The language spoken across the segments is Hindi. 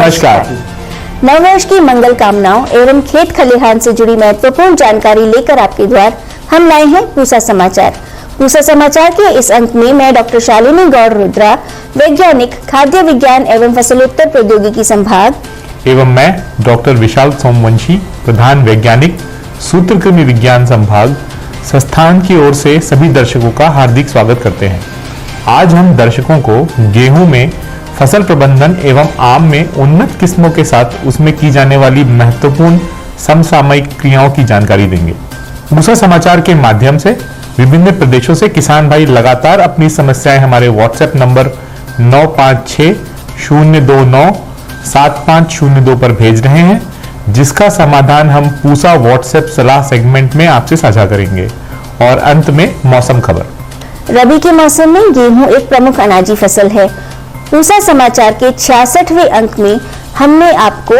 नमस्कार। नववर्ष की मंगल कामनाओं एवं खेत खलिहान से जुड़ी महत्वपूर्ण जानकारी लेकर आपके द्वार हम लाए हैं पूसा समाचार। पूसा समाचार के इस अंक में मैं डॉक्टर शालिनी गौड़ रुद्रा, वैज्ञानिक, खाद्य विज्ञान एवं फसलोत्तर प्रौद्योगिकी संभाग एवं मैं डॉक्टर विशाल सोमवंशी, प्रधान वैज्ञानिक, सूत्रकृमि विज्ञान संभाग, संस्थान की ओर से सभी दर्शकों का हार्दिक स्वागत करते हैं। आज हम दर्शकों को गेहूं में फसल प्रबंधन एवं आम में उन्नत किस्मों के साथ उसमें की जाने वाली महत्वपूर्ण समसामयिक क्रियाओं की जानकारी देंगे। पूसा समाचार के माध्यम से विभिन्न प्रदेशों से किसान भाई लगातार अपनी समस्याएं हमारे व्हाट्सएप नंबर 9560297502 पर भेज रहे हैं, जिसका समाधान हम पूसा व्हाट्सएप सलाह सेगमेंट में आपसे साझा करेंगे। और अंत में मौसम खबर। रबी के मौसम में गेहूं एक प्रमुख अनाजी फसल है। पूसा समाचार के 66वें अंक में हमने आपको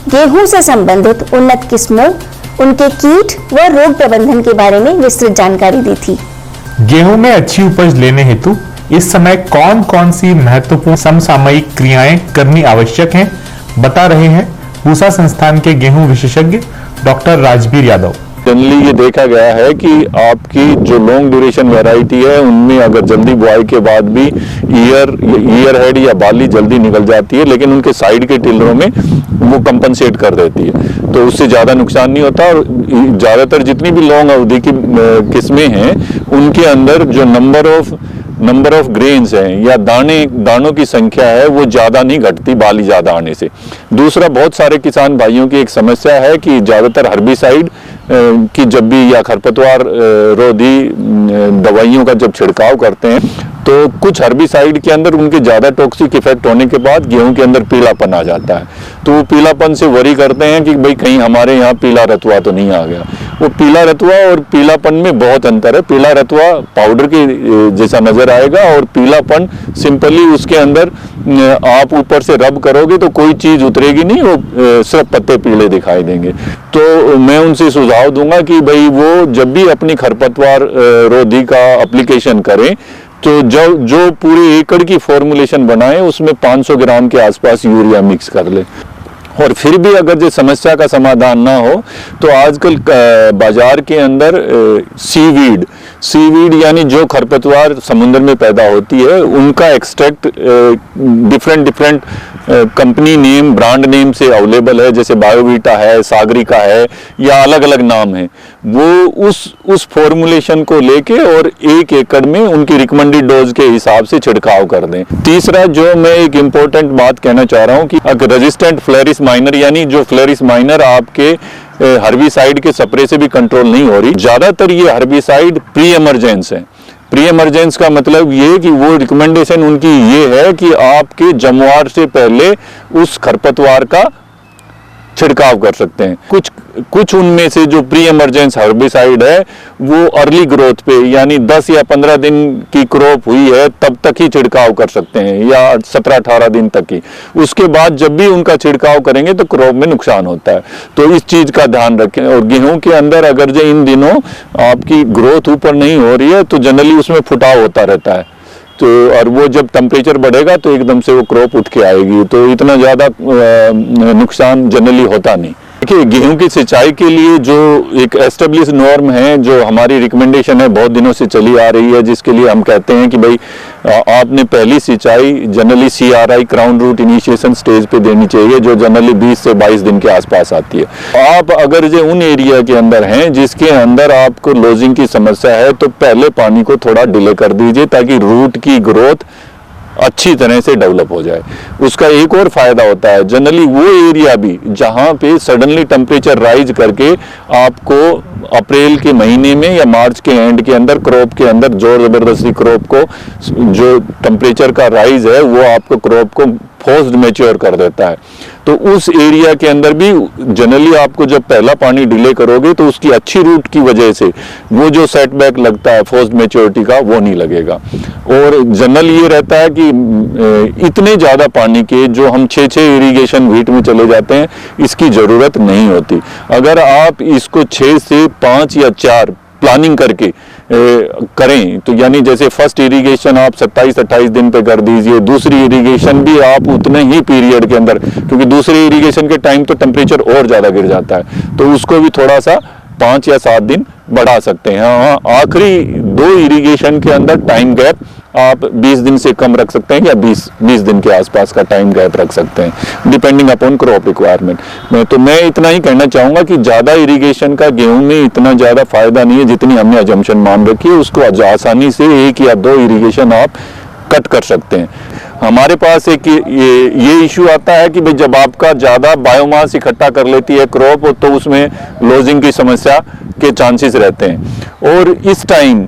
गेहूं से संबंधित उन्नत किस्मों, उनके कीट व रोग प्रबंधन के बारे में विस्तृत जानकारी दी थी। गेहूं में अच्छी उपज लेने हेतु इस समय कौन कौन सी महत्वपूर्ण समसामयिक क्रियाएं करनी आवश्यक हैं, बता रहे हैं पूसा संस्थान के गेहूं विशेषज्ञ डॉक्टर राजबीर यादव। जनरली ये देखा गया है कि आपकी जो लॉन्ग ड्यूरेशन वैरायटी है उनमें अगर जल्दी बुआई के बाद भी ईयर हेड या बाली जल्दी निकल जाती है, लेकिन उनके साइड के टिलरों में वो कंपनसेट कर देती है, तो उससे ज़्यादा नुकसान नहीं होता। और ज़्यादातर जितनी भी लॉन्ग अवधि की किस्में हैं उनके अंदर जो नंबर ऑफ ग्रेन्स हैं या दानों की संख्या है वो ज़्यादा नहीं घटती बाली ज़्यादा आने से। दूसरा, बहुत सारे किसान भाइयों की एक समस्या है कि ज़्यादातर हर्बिसाइड की जब भी या खरपतवार रोधी दवाइयों का जब छिड़काव करते हैं तो कुछ हर्बिसाइड के अंदर उनके ज़्यादा टॉक्सिक इफेक्ट होने के बाद गेहूं के अंदर पीलापन आ जाता है, तो वो पीलापन से वरी करते हैं कि भाई कहीं हमारे यहाँ पीला रतुआ तो नहीं आ गया। वो पीला रतुआ और पीलापन में बहुत अंतर है। पीला रतुआ पाउडर के जैसा नजर आएगा और पीलापन सिंपली उसके अंदर आप ऊपर से रब करोगे तो कोई चीज उतरेगी नहीं, वो सिर्फ पत्ते पीले दिखाई देंगे। तो मैं उनसे सुझाव दूंगा कि भाई वो जब भी अपनी खरपतवार रोधी का एप्लीकेशन करें तो जो पूरे एकड़ की फॉर्मुलेशन बनाए उसमें 500 ग्राम के आसपास यूरिया मिक्स कर ले। और फिर भी अगर जो समस्या का समाधान ना हो तो आजकल बाजार के अंदर सीवीड यानी जो खरपतवार समुद्र में पैदा होती है उनका extract different company name, brand name से अवेलेबल है, जैसे बायोवीटा है, सागरिका है या अलग अलग नाम है। वो उस फॉर्मुलेशन को लेके और एक एकड़ में उनकी रिकमेंडेड डोज के हिसाब से छिड़काव कर दें। तीसरा, जो मैं एक इम्पोर्टेंट बात कहना चाह रहा हूँ कि रेजिस्टेंट फ्लेरिस माइनर यानी जो फ्लेरिस माइनर आपके हर्बिसाइड के स्प्रे से भी कंट्रोल नहीं हो रही, ज्यादातर ये हर्बिसाइड प्री एमरजेंस है। प्री एमरजेंस का मतलब ये कि वो रिकमेंडेशन उनकी ये है कि आपके जमवार से पहले उस खरपतवार का छिड़काव कर सकते हैं। कुछ उनमें से जो प्री एमरजेंस हर्बिसाइड है वो अर्ली ग्रोथ पे यानी 10 या 15 दिन की क्रॉप हुई है तब तक ही छिड़काव कर सकते हैं या 17-18 दिन तक ही। उसके बाद जब भी उनका छिड़काव करेंगे तो क्रॉप में नुकसान होता है, तो इस चीज का ध्यान रखें। और गेहूं के अंदर अगर जो इन दिनों आपकी ग्रोथ ऊपर नहीं हो रही है तो जनरली उसमें फुटाव होता रहता है, तो और वो जब टेम्परेचर बढ़ेगा तो एकदम से वो क्रॉप उठ के आएगी, तो इतना ज़्यादा नुकसान जनरली होता नहीं। देखिए, गेहूं की सिंचाई के लिए जो एक एस्टेब्लिश नॉर्म है, जो हमारी रिकमेंडेशन है, बहुत दिनों से चली आ रही है, जिसके लिए हम कहते हैं कि भाई आपने पहली सिंचाई generally CRI crown root initiation stage पे देनी चाहिए, जो जनरली 20 से 22 दिन के आसपास आती है। आप अगर जो उन एरिया के अंदर हैं जिसके अंदर आपको लोजिंग की समस्या है तो पहले पानी को थोड़ा डिले कर दीजिए ताकि रूट की ग्रोथ अच्छी तरह से डेवलप हो जाए। उसका एक और फायदा होता है, जनरली वो एरिया भी जहाँ पे सडनली टेम्परेचर राइज करके आपको अप्रैल के महीने में या मार्च के एंड के अंदर क्रॉप के अंदर जोर जबरदस्ती क्रॉप को जो टेम्परेचर का राइज है वो आपको क्रॉप को फोर्स्ड मैच्योर कर देता है, तो उस एरिया के अंदर भी जनरली आपको जब पहला पानी डिले करोगे तो उसकी अच्छी रूट की वजह से वो जो सेटबैक लगता है फोर्स्ड मैच्योरिटी का वो नहीं लगेगा। और जनरल ये रहता है कि इतने ज़्यादा पानी के जो हम 6 इरिगेशन वीट में चले जाते हैं इसकी ज़रूरत नहीं होती। अगर आप इसको 6 से 5 या 4 प्लानिंग करके करें तो यानी जैसे फर्स्ट इरिगेशन आप 27-28 दिन पे कर दीजिए, दूसरी इरिगेशन भी आप उतने ही पीरियड के अंदर, क्योंकि दूसरी इरिगेशन के टाइम तो टेम्परेचर और ज़्यादा गिर जाता है, तो उसको भी थोड़ा सा 5 या 7 दिन बढ़ा सकते हैं। हाँ, आखिरी 2 इरिगेशन के अंदर टाइम गैप आप 20 दिन से कम रख सकते हैं या 20 दिन के आसपास का टाइम गैप रख सकते हैं, डिपेंडिंग अपॉन क्रॉप रिक्वायरमेंट। तो मैं इतना ही कहना चाहूँगा कि ज़्यादा इरिगेशन का गेहूं में इतना ज़्यादा फायदा नहीं है जितनी हमने अजम्पशन मान रखी है। उसको आसानी से 1 या 2 इरिगेशन आप कट कर सकते हैं। हमारे पास एक ये इशू आता है कि भाई जब आपका ज़्यादा बायोमास इकट्ठा कर लेती है क्रॉप, तो उसमें लॉजिंग की समस्या के चांसेस रहते हैं। और इस टाइम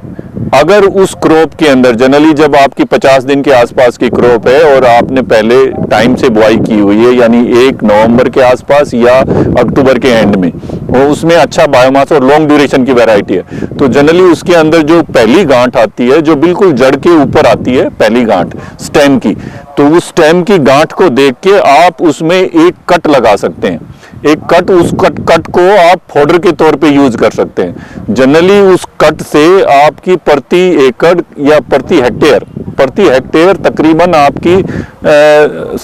अगर उस क्रॉप के अंदर जनरली जब आपकी 50 दिन के आसपास की क्रॉप है और आपने पहले टाइम से बुआई की हुई है, यानी 1 नवंबर के आसपास या अक्टूबर के एंड में, और उसमें अच्छा बायोमास और लॉन्ग ड्यूरेशन की वैरायटी है, तो जनरली उसके अंदर जो पहली गांठ आती है, जो बिल्कुल जड़ के ऊपर आती है पहली गांठ स्टेम की, तो उस स्टेम की गांठ को देख के आप उसमें एक कट लगा सकते हैं। एक कट, उस कट को आप फॉडर के तौर पे यूज कर सकते हैं। जनरली उस कट से आपकी प्रति एकड़ या प्रति हेक्टेयर तकरीबन आपकी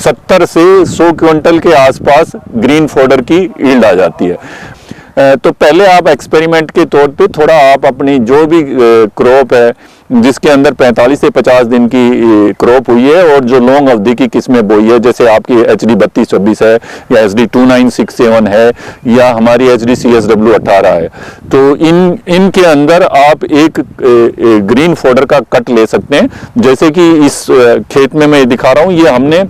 70 से 100 क्विंटल के आसपास ग्रीन फॉडर की यील्ड आ जाती है। तो पहले आप एक्सपेरिमेंट के तौर पे थोड़ा आप अपनी जो भी क्रॉप है जिसके अंदर 45 से 50 दिन की क्रॉप हुई है और जो लॉन्ग अवधि की किस्में बोई है, जैसे आपकी HD 3226 है या SD 2967 है या हमारी HD CSW 18 है, तो इनके अंदर आप एक ग्रीन फॉडर का कट ले सकते हैं। जैसे कि इस खेत में मैं दिखा रहा हूँ, ये हमने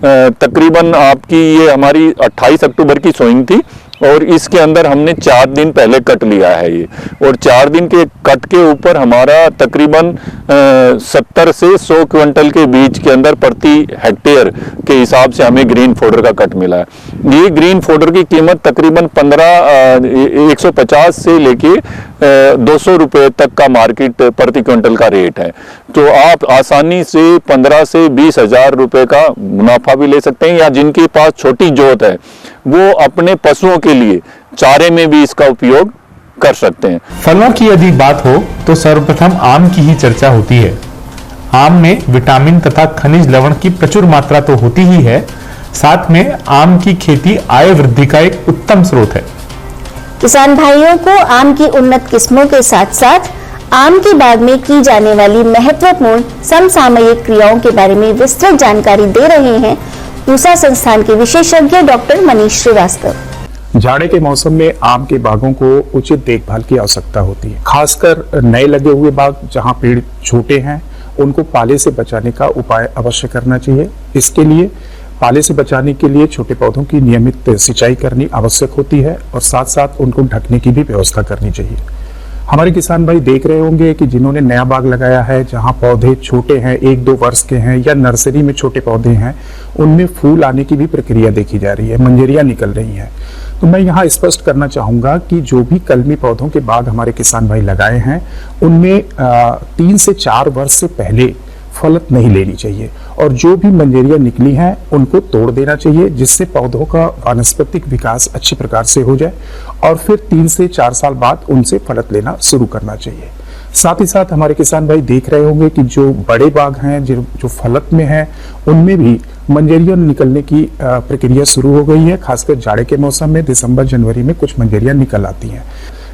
तकरीबन आपकी ये हमारी 28 अक्टूबर की सोइंग थी और इसके अंदर हमने 4 दिन पहले कट लिया है ये, और 4 दिन के कट के ऊपर हमारा तकरीबन 70 से 100 क्विंटल के बीच के अंदर प्रति हेक्टेयर के हिसाब से हमें ग्रीन फॉडर का कट मिला है। ये ग्रीन फॉडर की कीमत तकरीबन 150 से लेके 200 रुपए तक का मार्केट प्रति क्विंटल का रेट है। तो आप आसानी से 15 से 20 हजार रुपए का मुनाफा भी ले सकते हैं, या जिनके पास छोटी जोत है वो अपने पशुओं के लिए चारे में भी इसका उपयोग कर सकते हैं। फलों की यदि बात हो तो सर्वप्रथम आम की ही चर्चा होती है। आम में विटामिन तथा खनिज लवण की प्रचुर मात्रा तो होती ही है, साथ में आम की खेती आय वृद्धि का एक उत्तम स्रोत है। किसान भाइयों को आम की उन्नत किस्मों के साथ साथ आम के बाग में की जाने वाली महत्वपूर्ण समसामयिक क्रियाओं के बारे में विस्तृत जानकारी दे रहे हैं पूसा संस्थान के विशेषज्ञ डॉक्टर मनीष श्रीवास्तव। जाड़े के मौसम में आम के बागों को उचित देखभाल की आवश्यकता होती है। खासकर नए लगे हुए बाग जहां पेड़ छोटे हैं, उनको पाले से बचाने का उपाय अवश्य करना चाहिए। इसके लिए पाले से बचाने के लिए छोटे पौधों की नियमित सिंचाई करनी आवश्यक होती है और साथ साथ उनको ढकने की भी व्यवस्था करनी चाहिए। हमारे किसान भाई देख रहे होंगे कि जिन्होंने नया बाग लगाया है, जहां पौधे छोटे हैं, 1-2 वर्ष के हैं, या नर्सरी में छोटे पौधे हैं, उनमें फूल आने की भी प्रक्रिया देखी जा रही है, मंजरियां निकल रही हैं। तो मैं यहाँ स्पष्ट करना चाहूंगा कि जो भी कलमी पौधों के बाग हमारे किसान भाई लगाए हैं, उनमें 3 से 4 वर्ष से पहले फलत नहीं लेनी चाहिए, और जो भी मंजरियां निकली हैं उनको तोड़ देना चाहिए, जिससे पौधों का वानस्पतिक विकास अच्छी प्रकार से हो जाए, और फिर 3 से 4 साल बाद उनसे फलत लेना शुरू करना चाहिए। साथ ही साथ हमारे किसान भाई देख रहे होंगे कि जो बड़े बाग हैं, जो फलत में हैं, उनमें भी मंजरियां निकलने की प्रक्रिया शुरू हो गई है। खासकर जाड़े के मौसम में दिसंबर जनवरी में कुछ मंजरियां निकल आती हैं।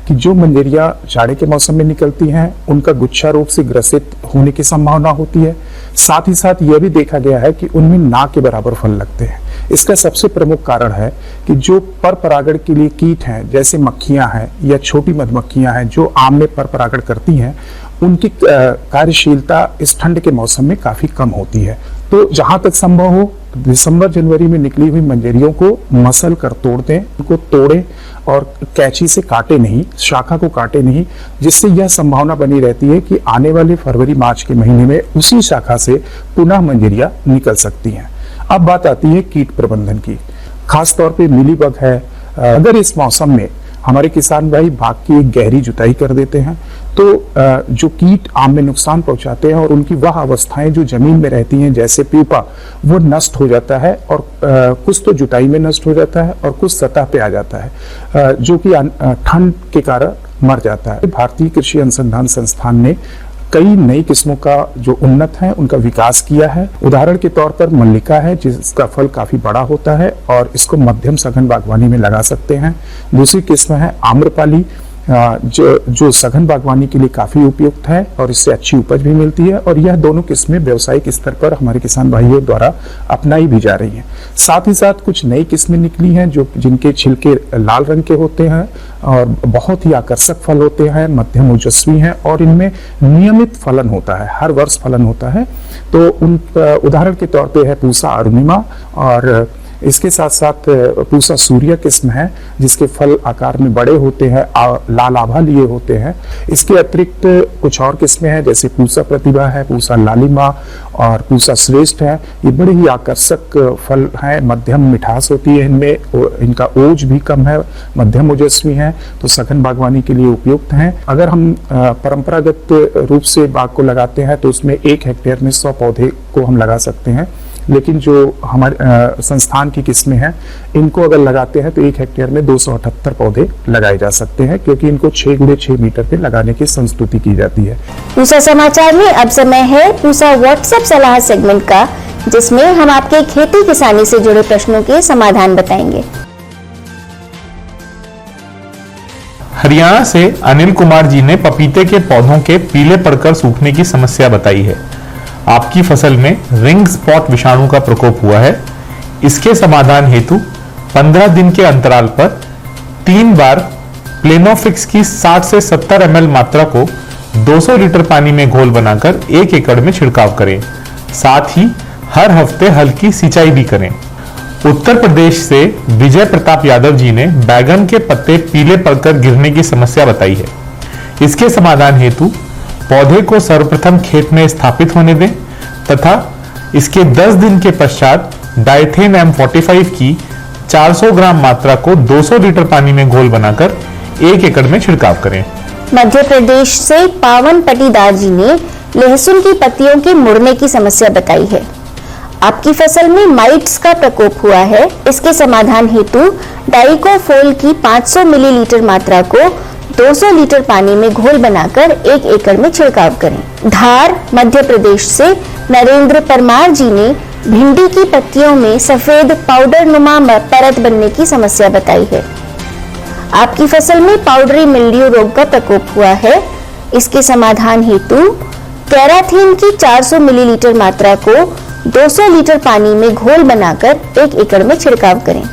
कि जो मंजरियां जाड़े के मौसम में निकलती हैं, उनका गुच्छा रोग से ग्रसित होने की संभावना होती है। साथ ही साथ यह भी देखा गया है कि उनमें ना के बराबर फल लगते हैं। इसका सबसे प्रमुख कारण है कि जो पर परागण के लिए कीट हैं, जैसे मक्खियां हैं या छोटी मधुमक्खियां हैं, जो आम में पर परागण करती हैं, उनकी कार्यशीलता इस ठंड के मौसम में काफी कम होती है। तो जहां तक संभव हो, दिसंबर जनवरी में निकली हुई मंजरियों को मसल कर तोड़ दें, उनको तोड़ें और कैंची से काटे नहीं, शाखा को काटे नहीं, जिससे यह संभावना बनी रहती है कि आने वाले फरवरी मार्च के महीने में उसी शाखा से पुनः मंजरियां निकल सकती हैं। अब बात आती है कीट प्रबंधन की। खास तौर पे मिलीबग है, अगर इस मौसम में हमारे किसान भाई भाग की एक गहरी जुताई कर देते हैं, तो जो कीट आम में नुकसान पहुंचाते हैं और उनकी वह अवस्थाएं जो जमीन में रहती हैं जैसे प्यूपा, वो नष्ट हो जाता है और कुछ तो जुताई में नष्ट हो जाता है और कुछ सतह पे आ जाता है, जो कि ठंड के कारण मर जाता है। भारतीय कृषि अनुसंधान संस्थान ने कई नई किस्मों का जो उन्नत है उनका विकास किया है। उदाहरण के तौर पर मल्लिका है जिसका फल काफी बड़ा होता है और इसको मध्यम सघन बागवानी में लगा सकते हैं। दूसरी किस्म है आम्रपाली, जो सघन बागवानी के लिए काफी उपयुक्त है और इससे अच्छी उपज भी मिलती है, और यह दोनों किस्में व्यावसायिक स्तर पर हमारे किसान भाइयों द्वारा अपनाई भी जा रही हैं। साथ ही साथ कुछ नई किस्में निकली हैं जो जिनके छिलके लाल रंग के होते हैं और बहुत ही आकर्षक फल होते हैं, मध्यम ओजस्वी हैं और इनमें नियमित फलन होता है, हर वर्ष फलन होता है। तो उन उदाहरण के तौर पे है पूसा अरुणिमा, और इसके साथ साथ पूसा सूर्य किस्म है जिसके फल आकार में बड़े होते हैं, लाल आभा लिए होते हैं। इसके अतिरिक्त कुछ और किस्में हैं जैसे पूसा प्रतिभा है, पूसा लालिमा और पूसा श्रेष्ठ है। ये बड़े ही आकर्षक फल हैं, मध्यम मिठास होती है इनमें, इनका ओज भी कम है, मध्यम ओजस्वी हैं, तो सघन बागवानी के लिए उपयुक्त हैं। अगर हम परंपरागत रूप से बाग को लगाते हैं तो उसमें 1 हेक्टेयर में 100 पौधे को हम लगा सकते हैं, लेकिन जो हमारे संस्थान की किस्में हैं इनको अगर लगाते हैं तो 1 हेक्टेयर में 278 पौधे लगाए जा सकते हैं, क्योंकि इनको 6 × 6 मीटर पे लगाने की संस्तुति की जाती है। पूसा समाचार में अब समय है पूसा व्हाट्सएप सलाह सेगमेंट का, जिसमें हम आपके खेती किसानी से जुड़े प्रश्नों के समाधान बताएंगे। हरियाणा से अनिल कुमार जी ने पपीते के पौधों के पीले पड़कर सूखने की समस्या बताई है। आपकी फसल में रिंग स्पॉट विषाणु का प्रकोप हुआ है। इसके समाधान हेतु 15 दिन के अंतराल पर 3 बार प्लेनोफिक्स की 60 से 70 ml मात्रा को 200 लीटर पानी में घोल बनाकर 1 एकड़ में छिड़काव करें। साथ ही हर हफ्ते हल्की सिंचाई भी करें। उत्तर प्रदेश से विजय प्रताप यादव जी ने बैगन के पत्ते पीले पड़कर गिरने की समस्या बताई है। इसके समाधान हेतु पौधे को सर्वप्रथम खेत में स्थापित होने दें तथा इसके 10 दिन के पश्चात डाइथेन M45 की 400 ग्राम मात्रा को 200 लीटर पानी में घोल बनाकर 1 एकड़ में छिड़काव करें। मध्य प्रदेश से पावन पटीदार जी ने लहसुन की पत्तियों के मुड़ने की समस्या बताई है। आपकी फसल में माइट्स का प्रकोप हुआ है। इसके समाधान हेतु डाइकोफोल की 500 मिलीलीटर मात्रा को 200 लीटर पानी में घोल बनाकर 1 एकड़ में छिड़काव करें। धार मध्य प्रदेश से नरेंद्र परमार जी ने भिंडी की पत्तियों में सफेद पाउडर नुमा परत बनने की समस्या बताई है। आपकी फसल में पाउडरी मिल्ड्यू रोग का प्रकोप हुआ है। इसके समाधान हेतु कैराथीन की 400 मिलीलीटर मात्रा को 200 लीटर पानी में घोल बनाकर 1 एकड़ में छिड़काव करें।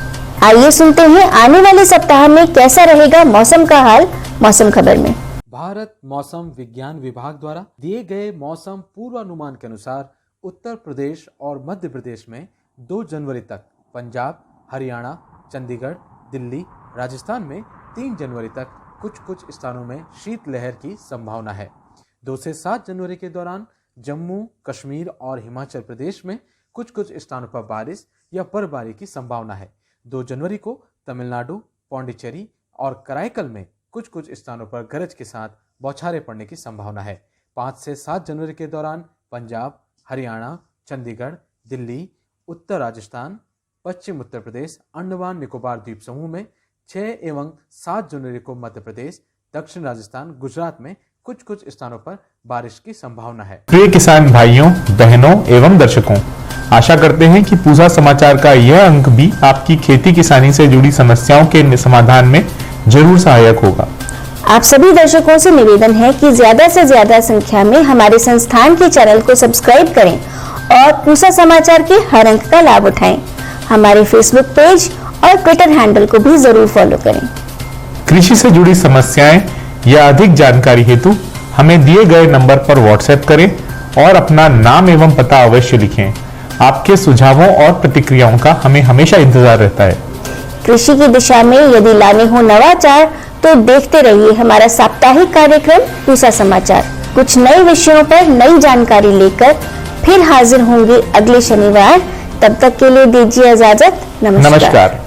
आइए सुनते हैं आने वाले सप्ताह में कैसा रहेगा मौसम का हाल मौसम खबर में। भारत मौसम विज्ञान विभाग द्वारा दिए गए मौसम पूर्वानुमान के अनुसार उत्तर प्रदेश और मध्य प्रदेश में 2 जनवरी तक, पंजाब, हरियाणा, चंडीगढ़, दिल्ली, राजस्थान में 3 जनवरी तक कुछ स्थानों में शीतलहर की संभावना है। 2 से 7 जनवरी के दौरान जम्मू, कश्मीर और हिमाचल प्रदेश में कुछ स्थानों पर बारिश या बर्फबारी की संभावना है। 2 जनवरी को तमिलनाडु, पौंडीचेरी और कराईकल में कुछ स्थानों पर गरज के साथ बौछारें पड़ने की संभावना है। 5 से 7 जनवरी के दौरान पंजाब, हरियाणा, चंडीगढ़, दिल्ली, उत्तर राजस्थान, पश्चिम उत्तर प्रदेश, अंडमान निकोबार द्वीप समूह में 6 एवं 7 जनवरी को मध्य प्रदेश, दक्षिण राजस्थान, गुजरात में कुछ स्थानों पर बारिश की संभावना है। प्रिय किसान भाइयों, बहनों एवं दर्शकों, आशा करते हैं कि पूसा समाचार का यह अंक भी आपकी खेती किसानी से जुड़ी समस्याओं के समाधान में जरूर सहायक होगा। आप सभी दर्शकों से निवेदन है कि ज्यादा से ज्यादा संख्या में हमारे संस्थान के चैनल को सब्सक्राइब करें और पूसा समाचार के हर अंक का लाभ उठाएं। हमारे फेसबुक पेज और ट्विटर हैंडल को भी जरूर फॉलो करें। कृषि से जुड़ी समस्याएं या अधिक जानकारी हेतु हमें दिए गए नंबर पर व्हाट्सएप करें और अपना नाम एवं पता अवश्य लिखें। आपके सुझावों और प्रतिक्रियाओं का हमें हमेशा इंतजार रहता है। कृषि की दिशा में यदि लाने हो नवाचार तो देखते रहिए हमारा साप्ताहिक कार्यक्रम पूसा समाचार। कुछ नए विषयों पर नई जानकारी लेकर फिर हाजिर होंगे अगले शनिवार। तब तक के लिए दीजिए इजाजत। नमस्कार।